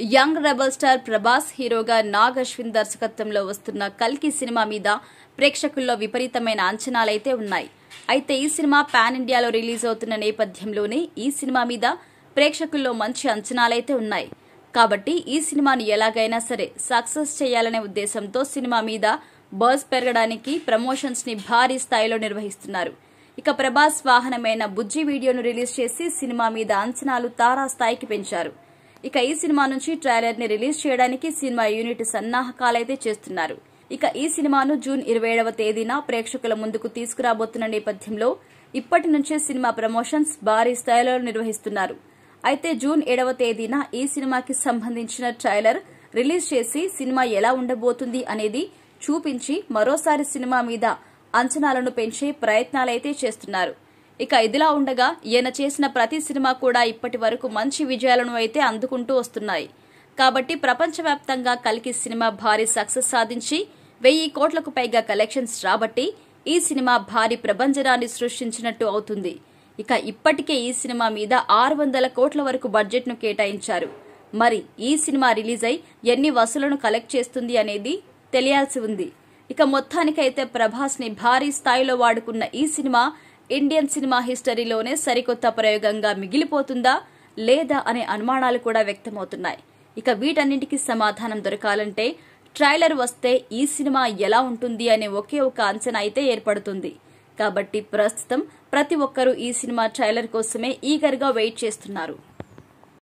Young rebel star Prabhas హీరోగా నాగ్ అశ్విన్ దర్శకత్వంలో వస్తున్న కల్కి సినిమా మీద ప్రేక్షకుల్లో విపరీతమైన అంచనాలైతే ఉన్నాయి. అయితే ఈ సినిమా పాన్ ఇండియాలో రిలీజ్ అవుతున్న నేపథ్యంలోనే ఈ సినిమా మీద ప్రేక్షకుల్లో మంచి అంచనాలైతే ఉన్నాయి. కాబట్టి ఈ సినిమాను ఎలాగైనా సరే సక్సెస్ చేయాలనే ఉద్దేశంతో సినిమా మీద బజ్ పెరగడానికి ప్రమోషన్స్ ని భారీ స్థాయిలో నిర్వహిస్తున్నారు. ఇక ప్రభాస్ వాహనమైన బుజ్జి వీడియోను రిలీజ్ చేసి సినిమా మీద అంచనాలు తారాస్థాయికి పెంచారు. ఇక ఈ సినిమా నుంచి ట్రైలర్ ని రిలీజ్ చేయడానికి సినిమా యూనిట్ సన్నాహకాలైతే చేస్తున్నారు. ఇక ఈ సినిమాను జూన్ 27వ తేదీన ప్రేక్షకుల ముందుకు తీసుకురాబోతున్న నేపథ్యంలో ఇప్పటి నుంచే సినిమా ప్రమోషన్స్ భారీ స్థాయిలో నిర్వహిస్తున్నారు. అయితే జూన్ 7వ తేదీన ఈ సినిమాకి సంబంధించిన ట్రైలర్ రిలీజ్ చేసి సినిమా ఎలా ఉండబోతుంది అనేది చూపించి మరోసారి సినిమా మీద అంచనాలను పెంచే ప్రయత్నాలైతే చేస్తున్నారు. ఇక ఇదిలా ఉండగా ఈయన చేసిన ప్రతి సినిమా కూడా ఇప్పటి వరకు మంచి విజయాలను అయితే అందుకుంటూ వస్తున్నాయి. కాబట్టి ప్రపంచవ్యాప్తంగా కల్కి సినిమా భారీ సక్సెస్ సాధించి 1000 కోట్లకు పైగా కలెక్షన్స్ రాబట్టి ఈ సినిమా భారీ ప్రభంజనాన్ని సృష్టించినట్టు అవుతుంది. ఇక ఇప్పటికే ఈ సినిమా మీద 600 కోట్ల వరకు బడ్జెట్ ను కేటాయించారు. మరి ఈ సినిమా రిలీజ్ అయి ఎన్ని వసూలను కలెక్ట్ చేస్తుంది అనేది తెలియాల్సి ఉంది. ఇక మొత్తానికైతే ప్రభాస్ ని భారీ స్థాయిలో వాడుకున్న ఈ సినిమా ఇండియన్ సినిమా హిస్టరీలోనే సరికొత్త ప్రయోగంగా మిగిలిపోతుందా లేదా అనే అనుమానాలు కూడా వ్యక్తమవుతున్నాయి. ఇక వీటన్నింటికి సమాధానం దొరకాలంటే ట్రైలర్ వస్తే ఈ సినిమా ఎలా ఉంటుంది అనే ఒకే ఒక అంచనా అయితే ఏర్పడుతుంది. కాబట్టి ప్రస్తుతం ప్రతి ఒక్కరూ ఈ సినిమా ట్రైలర్ కోసమే ఈగర్ గా వెయిట్ చేస్తున్నారు.